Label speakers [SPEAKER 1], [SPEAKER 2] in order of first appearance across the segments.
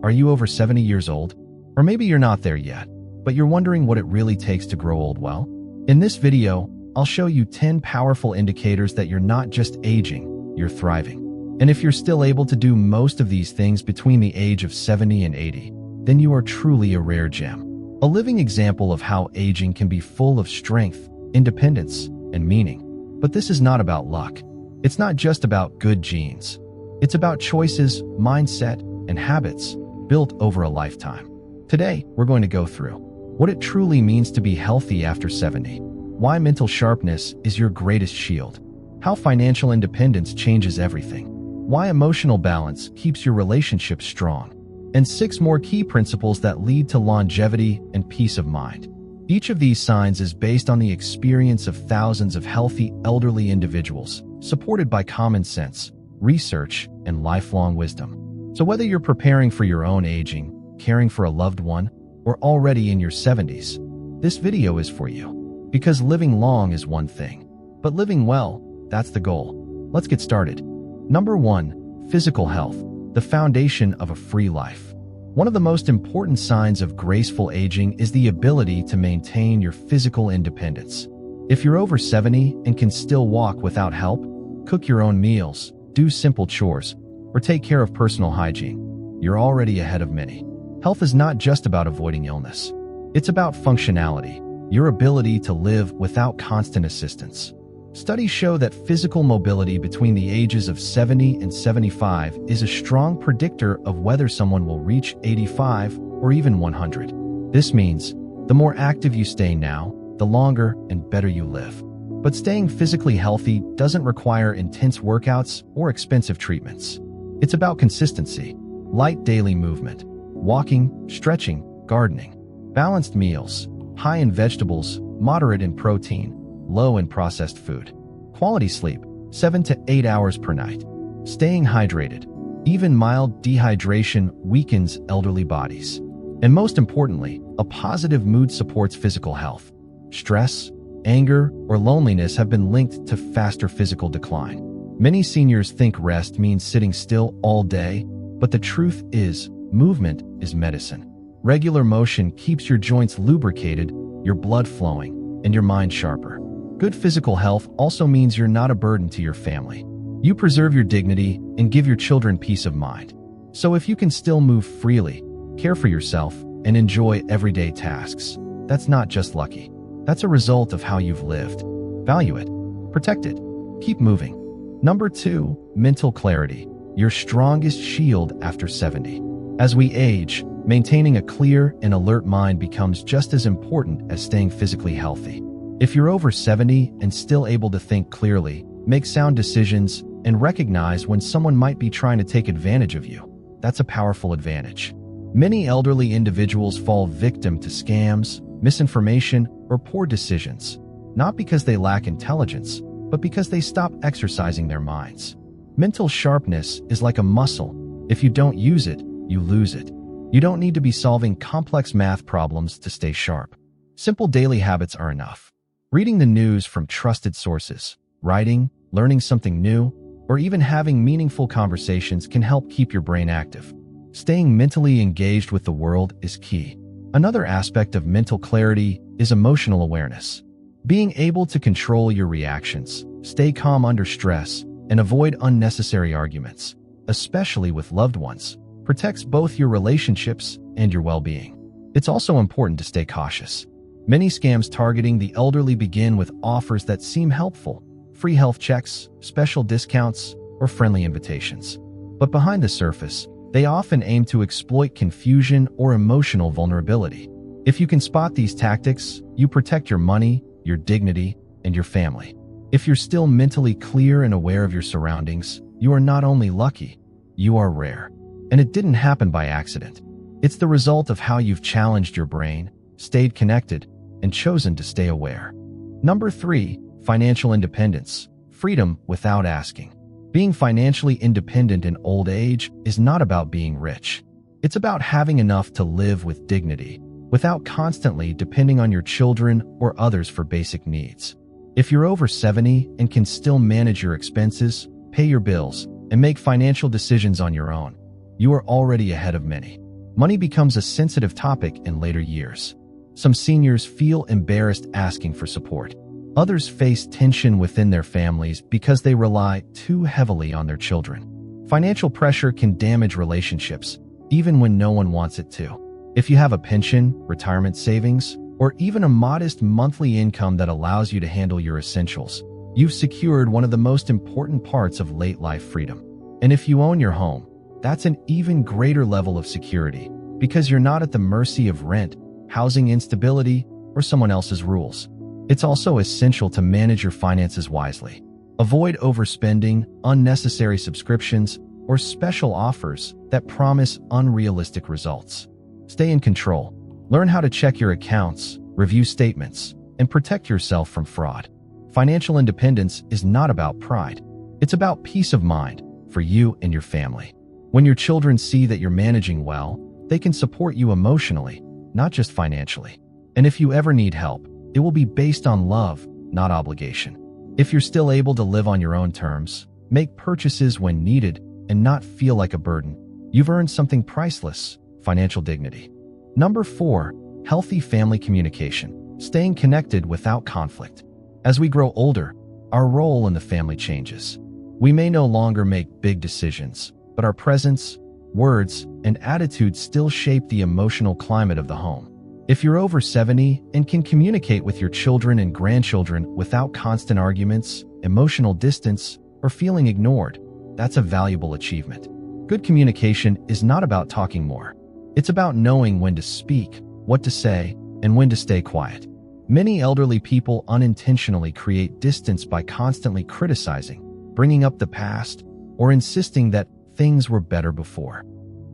[SPEAKER 1] Are you over 70 years old? Or maybe you're not there yet, but you're wondering what it really takes to grow old well? In this video, I'll show you 10 powerful indicators that you're not just aging, you're thriving. And if you're still able to do most of these things between the age of 70 and 80, then you are truly a rare gem. A living example of how aging can be full of strength, independence, and meaning. But this is not about luck. It's not just about good genes. It's about choices, mindset, and habits built over a lifetime. Today, we're going to go through what it truly means to be healthy after 70, why mental sharpness is your greatest shield, how financial independence changes everything, why emotional balance keeps your relationships strong, and 6 more key principles that lead to longevity and peace of mind. Each of these signs is based on the experience of thousands of healthy, elderly individuals, supported by common sense, research, and lifelong wisdom. So whether you're preparing for your own aging, caring for a loved one, or already in your 70s, this video is for you. Because living long is one thing, but living well, that's the goal. Let's get started. Number 1, physical health, the foundation of a free life. One of the most important signs of graceful aging is the ability to maintain your physical independence. If you're over 70 and can still walk without help, cook your own meals, do simple chores, or take care of personal hygiene, you're already ahead of many. Health is not just about avoiding illness. It's about functionality, your ability to live without constant assistance. Studies show that physical mobility between the ages of 70 and 75 is a strong predictor of whether someone will reach 85 or even 100. This means the more active you stay now, the longer and better you live. But staying physically healthy doesn't require intense workouts or expensive treatments. It's about consistency, light daily movement, walking, stretching, gardening, balanced meals, high in vegetables, moderate in protein, low in processed food, quality sleep, 7 to 8 hours per night, staying hydrated. Even mild dehydration weakens elderly bodies. And most importantly, a positive mood supports physical health. Stress, anger, or loneliness have been linked to faster physical decline. Many seniors think rest means sitting still all day, but the truth is, movement is medicine. Regular motion keeps your joints lubricated, your blood flowing, and your mind sharper. Good physical health also means you're not a burden to your family. You preserve your dignity and give your children peace of mind. So if you can still move freely, care for yourself, and enjoy everyday tasks, that's not just lucky. That's a result of how you've lived. Value it. Protect it. Keep moving. Number 2, mental clarity, your strongest shield after 70. As we age, maintaining a clear and alert mind becomes just as important as staying physically healthy. If you're over 70 and still able to think clearly, make sound decisions, and recognize when someone might be trying to take advantage of you, that's a powerful advantage. Many elderly individuals fall victim to scams, misinformation, or poor decisions, not because they lack intelligence, but because they stop exercising their minds. Mental sharpness is like a muscle. If you don't use it, you lose it. You don't need to be solving complex math problems to stay sharp. Simple daily habits are enough. Reading the news from trusted sources, writing, learning something new, or even having meaningful conversations can help keep your brain active. Staying mentally engaged with the world is key. Another aspect of mental clarity is emotional awareness. Being able to control your reactions, stay calm under stress, and avoid unnecessary arguments, especially with loved ones, protects both your relationships and your well-being. It's also important to stay cautious. Many scams targeting the elderly begin with offers that seem helpful, free health checks, special discounts, or friendly invitations. But behind the surface, they often aim to exploit confusion or emotional vulnerability. If you can spot these tactics, you protect your money, your dignity, and your family. If you're still mentally clear and aware of your surroundings, you are not only lucky, you are rare. And it didn't happen by accident. It's the result of how you've challenged your brain, stayed connected, and chosen to stay aware. Number 3, financial independence, freedom without asking. Being financially independent in old age is not about being rich. It's about having enough to live with dignity, without constantly depending on your children or others for basic needs. If you're over 70 and can still manage your expenses, pay your bills, and make financial decisions on your own, you are already ahead of many. money becomes a sensitive topic in later years. Some seniors feel embarrassed asking for support. Others face tension within their families because they rely too heavily on their children. Financial pressure can damage relationships, even when no one wants it to. If you have a pension, retirement savings, or even a modest monthly income that allows you to handle your essentials, you've secured one of the most important parts of late life freedom. And if you own your home, that's an even greater level of security because you're not at the mercy of rent, housing instability, or someone else's rules. It's also essential to manage your finances wisely. Avoid overspending, unnecessary subscriptions, or special offers that promise unrealistic results. Stay in control. Learn how to check your accounts, review statements, and protect yourself from fraud. Financial independence is not about pride. It's about peace of mind for you and your family. When your children see that you're managing well, they can support you emotionally, not just financially. And if you ever need help, it will be based on love, not obligation. If you're still able to live on your own terms, make purchases when needed, and not feel like a burden, you've earned something priceless: financial dignity. Number 4, healthy family communication, staying connected without conflict. As we grow older, our role in the family changes. We may no longer make big decisions, but our presence, words, and attitudes still shape the emotional climate of the home. If you're over 70 and can communicate with your children and grandchildren without constant arguments, emotional distance, or feeling ignored, that's a valuable achievement. Good communication is not about talking more. It's about knowing when to speak, what to say, and when to stay quiet. Many elderly people unintentionally create distance by constantly criticizing, bringing up the past, or insisting that things were better before.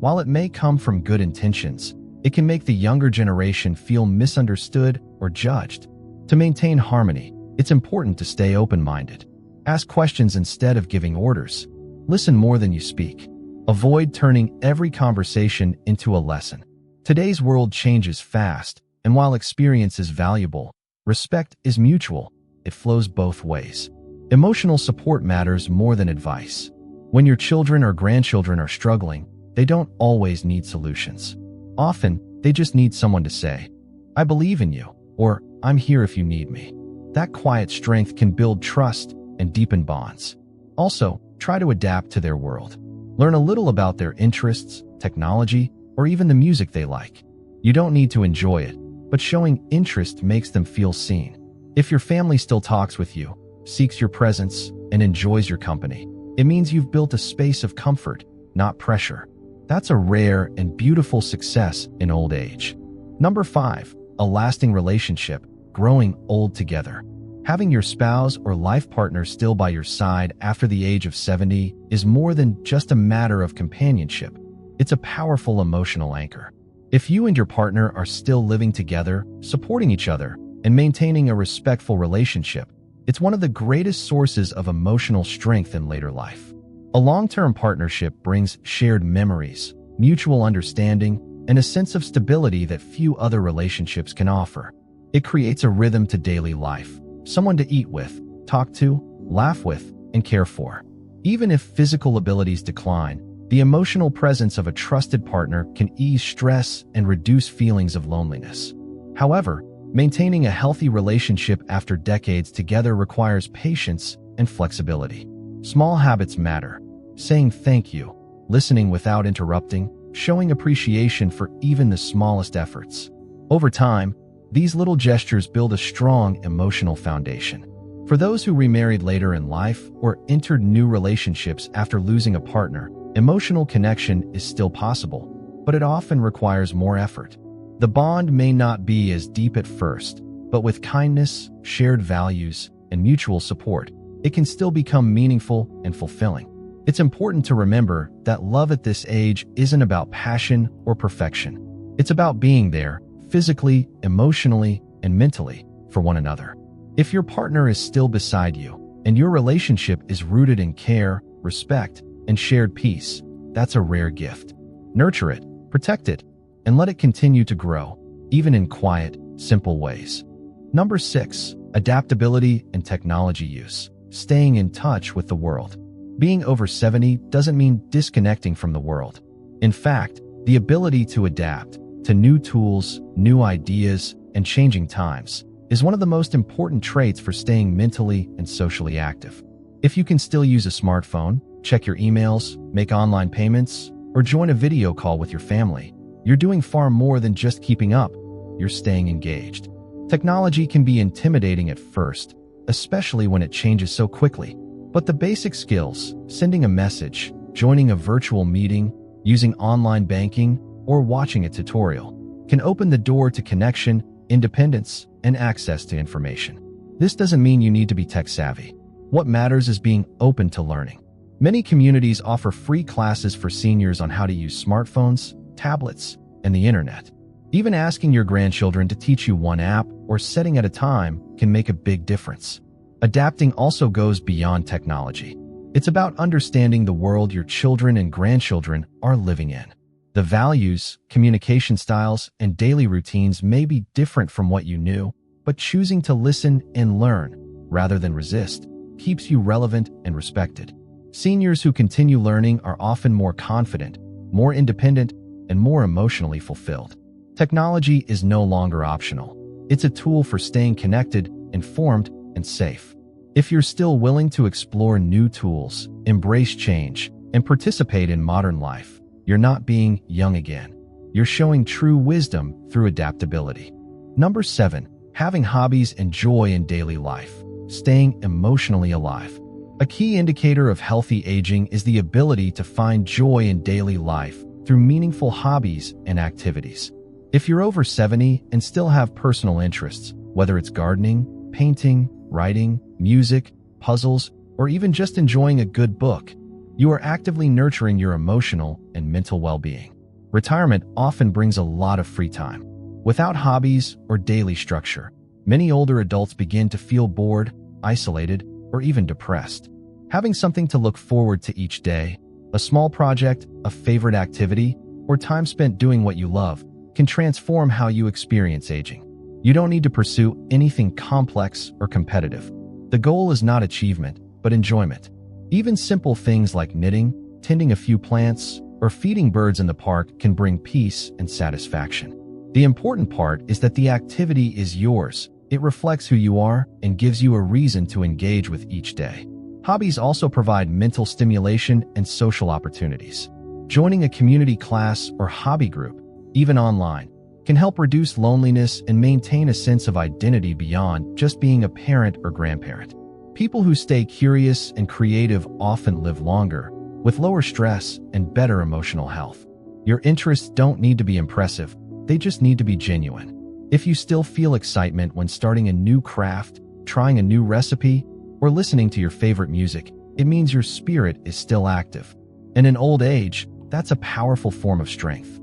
[SPEAKER 1] While it may come from good intentions, it can make the younger generation feel misunderstood or judged. To maintain harmony, it's important to stay open-minded. Ask questions instead of giving orders. Listen more than you speak. Avoid turning every conversation into a lesson. Today's world changes fast, and while experience is valuable, respect is mutual. It flows both ways. Emotional support matters more than advice. When your children or grandchildren are struggling, they don't always need solutions. Often, they just need someone to say, "I believe in you," or "I'm here if you need me." That quiet strength can build trust and deepen bonds. Also, try to adapt to their world. Learn a little about their interests, technology, or even the music they like. You don't need to enjoy it, but showing interest makes them feel seen. If your family still talks with you, seeks your presence, and enjoys your company, it means you've built a space of comfort, not pressure. That's a rare and beautiful success in old age. Number 5, a lasting relationship, growing old together. Having your spouse or life partner still by your side after the age of 70 is more than just a matter of companionship. It's a powerful emotional anchor. If you and your partner are still living together, supporting each other, and maintaining a respectful relationship, it's one of the greatest sources of emotional strength in later life. A long-term partnership brings shared memories, mutual understanding, and a sense of stability that few other relationships can offer. It creates a rhythm to daily life, someone to eat with, talk to, laugh with, and care for. Even if physical abilities decline, the emotional presence of a trusted partner can ease stress and reduce feelings of loneliness. However, maintaining a healthy relationship after decades together requires patience and flexibility. Small habits matter. Saying thank you, listening without interrupting, showing appreciation for even the smallest efforts. Over time, these little gestures build a strong emotional foundation. For those who remarried later in life or entered new relationships after losing a partner, emotional connection is still possible, but it often requires more effort. The bond may not be as deep at first, but with kindness, shared values, and mutual support, it can still become meaningful and fulfilling. It's important to remember that love at this age isn't about passion or perfection. It's about being there, physically, emotionally, and mentally, for one another. If your partner is still beside you, and your relationship is rooted in care, respect, and shared peace, that's a rare gift. Nurture it, protect it, and let it continue to grow, even in quiet, simple ways. Number 6, adaptability and technology use, staying in touch with the world. Being over 70 doesn't mean disconnecting from the world. In fact, The ability to adapt to new tools, new ideas, and changing times is one of the most important traits for staying mentally and socially active. If you can still use a smartphone, check your emails, make online payments, or join a video call with your family, you're doing far more than just keeping up. You're staying engaged. Technology can be intimidating at first, especially when it changes so quickly. But the basic skills, sending a message, joining a virtual meeting, using online banking, or watching a tutorial, can open the door to connection, independence, and access to information. This doesn't mean you need to be tech-savvy. What matters is being open to learning. Many communities offer free classes for seniors on how to use smartphones, tablets, and the internet. Even asking your grandchildren to teach you one app or setting at a time can make a big difference. Adapting also goes beyond technology. It's about understanding the world your children and grandchildren are living in. The values, communication styles, and daily routines may be different from what you knew, but choosing to listen and learn, rather than resist, keeps you relevant and respected. Seniors who continue learning are often more confident, more independent, and more emotionally fulfilled. Technology is no longer optional. It's a tool for staying connected, informed, and safe. If you're still willing to explore new tools, embrace change, and participate in modern life, you're not being young again. You're showing true wisdom through adaptability. Number 7, having hobbies and joy in daily life, staying emotionally alive. A key indicator of healthy aging is the ability to find joy in daily life through meaningful hobbies and activities. If you're over 70 and still have personal interests, whether it's gardening, painting, writing, music, puzzles, or even just enjoying a good book, you are actively nurturing your emotional and mental well-being. Retirement often brings a lot of free time. Without hobbies or daily structure, many older adults begin to feel bored, isolated, or even depressed. Having something to look forward to each day, a small project, a favorite activity, or time spent doing what you love, can transform how you experience aging. You don't need to pursue anything complex or competitive. The goal is not achievement, but enjoyment. Even simple things like knitting, tending a few plants, or feeding birds in the park can bring peace and satisfaction. The important part is that the activity is yours. It reflects who you are and gives you a reason to engage with each day. Hobbies also provide mental stimulation and social opportunities. Joining a community class or hobby group, even online, can help reduce loneliness and maintain a sense of identity beyond just being a parent or grandparent. People who stay curious and creative often live longer, with lower stress and better emotional health. Your interests don't need to be impressive, they just need to be genuine. If you still feel excitement when starting a new craft, trying a new recipe, or listening to your favorite music, it means your spirit is still active. And in old age, that's a powerful form of strength.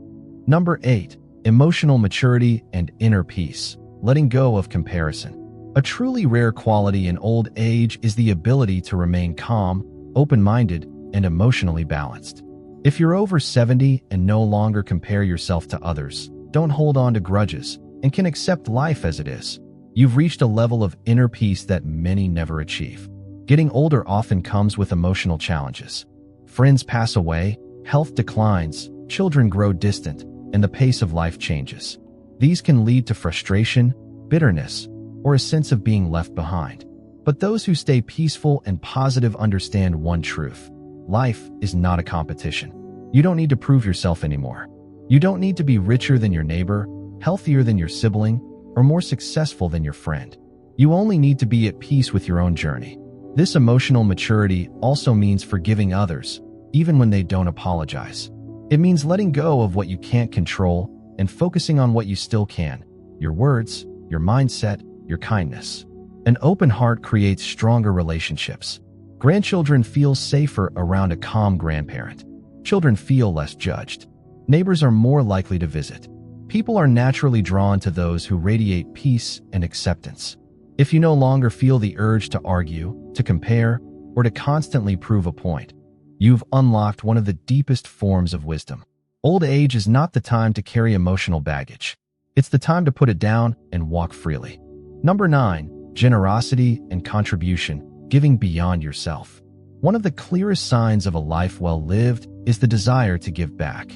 [SPEAKER 1] Number 8, emotional maturity and inner peace, letting go of comparison. A truly rare quality in old age is the ability to remain calm, open-minded, and emotionally balanced. If you're over 70 and no longer compare yourself to others, don't hold on to grudges, and can accept life as it is, you've reached a level of inner peace that many never achieve. Getting older often comes with emotional challenges. Friends pass away, health declines, children grow distant, and the pace of life changes. These can lead to frustration, bitterness, or a sense of being left behind. But those who stay peaceful and positive understand one truth: life is not a competition. You don't need to prove yourself anymore. You don't need to be richer than your neighbor, healthier than your sibling, or more successful than your friend. You only need to be at peace with your own journey. This emotional maturity also means forgiving others, even when they don't apologize. It means letting go of what you can't control and focusing on what you still can: your words, your mindset, your kindness. An open heart creates stronger relationships. Grandchildren feel safer around a calm grandparent. Children feel less judged. Neighbors are more likely to visit. People are naturally drawn to those who radiate peace and acceptance. If you no longer feel the urge to argue, to compare, or to constantly prove a point, you've unlocked one of the deepest forms of wisdom. Old age is not the time to carry emotional baggage. It's the time to put it down and walk freely. Number 9, generosity and contribution, giving beyond yourself. One of the clearest signs of a life well lived is the desire to give back.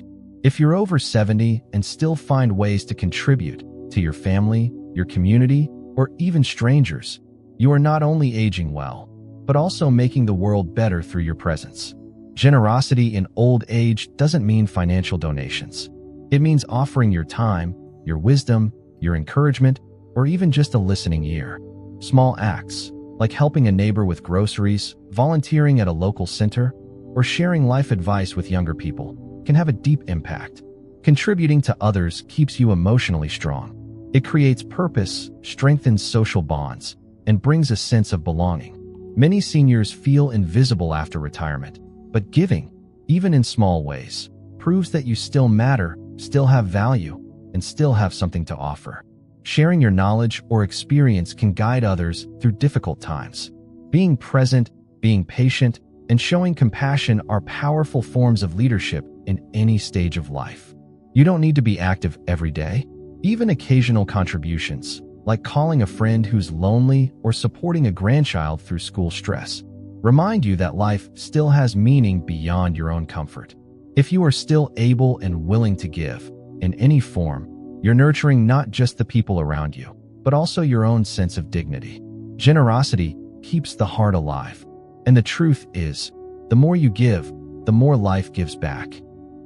[SPEAKER 1] If you're over 70 and still find ways to contribute to your family, your community, or even strangers, you are not only aging well, but also making the world better through your presence. Generosity in old age doesn't mean financial donations. It means offering your time, your wisdom, your encouragement, or even just a listening ear. Small acts, like helping a neighbor with groceries, volunteering at a local center, or sharing life advice with younger people, can have a deep impact. Contributing to others keeps you emotionally strong. It creates purpose, strengthens social bonds, and brings a sense of belonging. Many seniors feel invisible after retirement, but giving, even in small ways, proves that you still matter, still have value, and still have something to offer. Sharing your knowledge or experience can guide others through difficult times. Being present, being patient, and showing compassion are powerful forms of leadership in any stage of life. You don't need to be active every day. Even occasional contributions, like calling a friend who's lonely or supporting a grandchild through school stress, remind you that life still has meaning beyond your own comfort. If you are still able and willing to give, in any form, you're nurturing not just the people around you, but also your own sense of dignity. Generosity keeps the heart alive. And the truth is, the more you give, the more life gives back.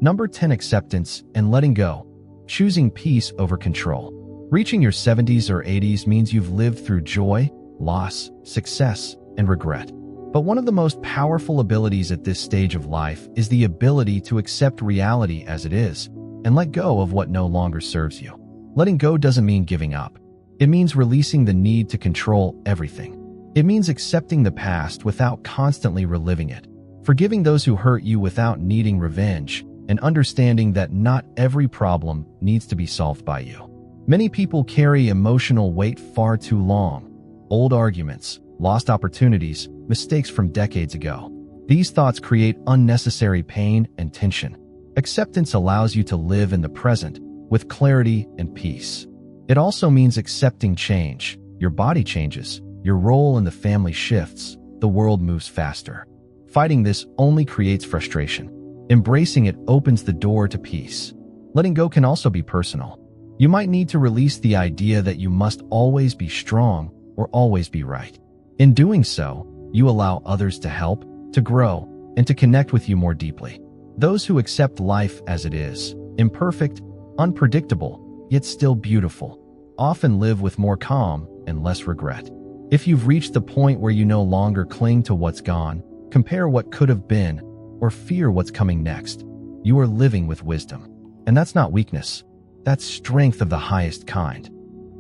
[SPEAKER 1] Number 10, acceptance and letting go. Choosing peace over control. Reaching your 70s or 80s means you've lived through joy, loss, success, and regret. But one of the most powerful abilities at this stage of life is the ability to accept reality as it is and let go of what no longer serves you. Letting go doesn't mean giving up. It means releasing the need to control everything. It means accepting the past without constantly reliving it, forgiving those who hurt you without needing revenge, and understanding that not every problem needs to be solved by you. Many people carry emotional weight far too long. Old arguments, lost opportunities, mistakes from decades ago. These thoughts create unnecessary pain and tension. Acceptance allows you to live in the present with clarity and peace. It also means accepting change. Your body changes, your role in the family shifts, the world moves faster. Fighting this only creates frustration. Embracing it opens the door to peace. Letting go can also be personal. You might need to release the idea that you must always be strong or always be right. In doing so, you allow others to help, to grow, and to connect with you more deeply. Those who accept life as it is, imperfect, unpredictable, yet still beautiful, often live with more calm and less regret. If you've reached the point where you no longer cling to what's gone, compare what could have been, or fear what's coming next, you are living with wisdom. And that's not weakness. That's strength of the highest kind.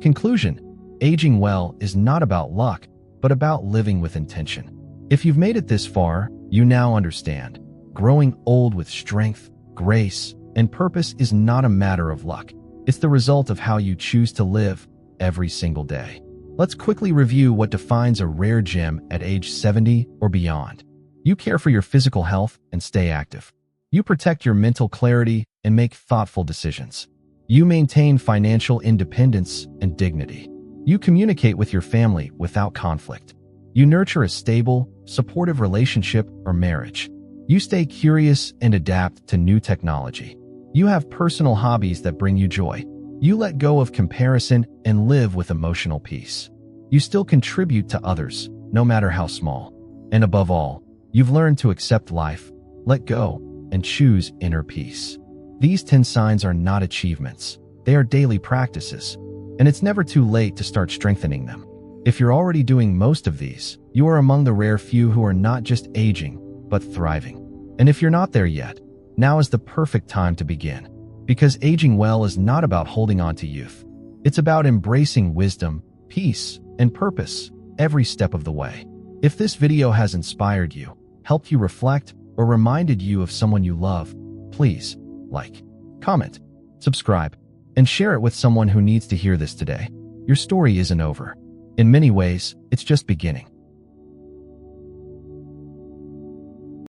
[SPEAKER 1] Conclusion: aging well is not about luck, but about living with intention. If you've made it this far, you now understand. Growing old with strength, grace, and purpose is not a matter of luck. It's the result of how you choose to live every single day. Let's quickly review what defines a rare gem at age 70 or beyond. You care for your physical health and stay active. You protect your mental clarity and make thoughtful decisions. You maintain financial independence and dignity. You communicate with your family without conflict. You nurture a stable, supportive relationship or marriage. You stay curious and adapt to new technology. You have personal hobbies that bring you joy. You let go of comparison and live with emotional peace. You still contribute to others, no matter how small. And above all, you've learned to accept life, let go, and choose inner peace. These 10 signs are not achievements. They are daily practices, and it's never too late to start strengthening them. If you're already doing most of these, you are among the rare few who are not just aging, but thriving. And if you're not there yet, now is the perfect time to begin. Because aging well is not about holding on to youth. It's about embracing wisdom, peace, and purpose every step of the way. If this video has inspired you, helped you reflect, or reminded you of someone you love, please like, comment, subscribe, and share it with someone who needs to hear this today. Your story isn't over. In many ways, it's just beginning.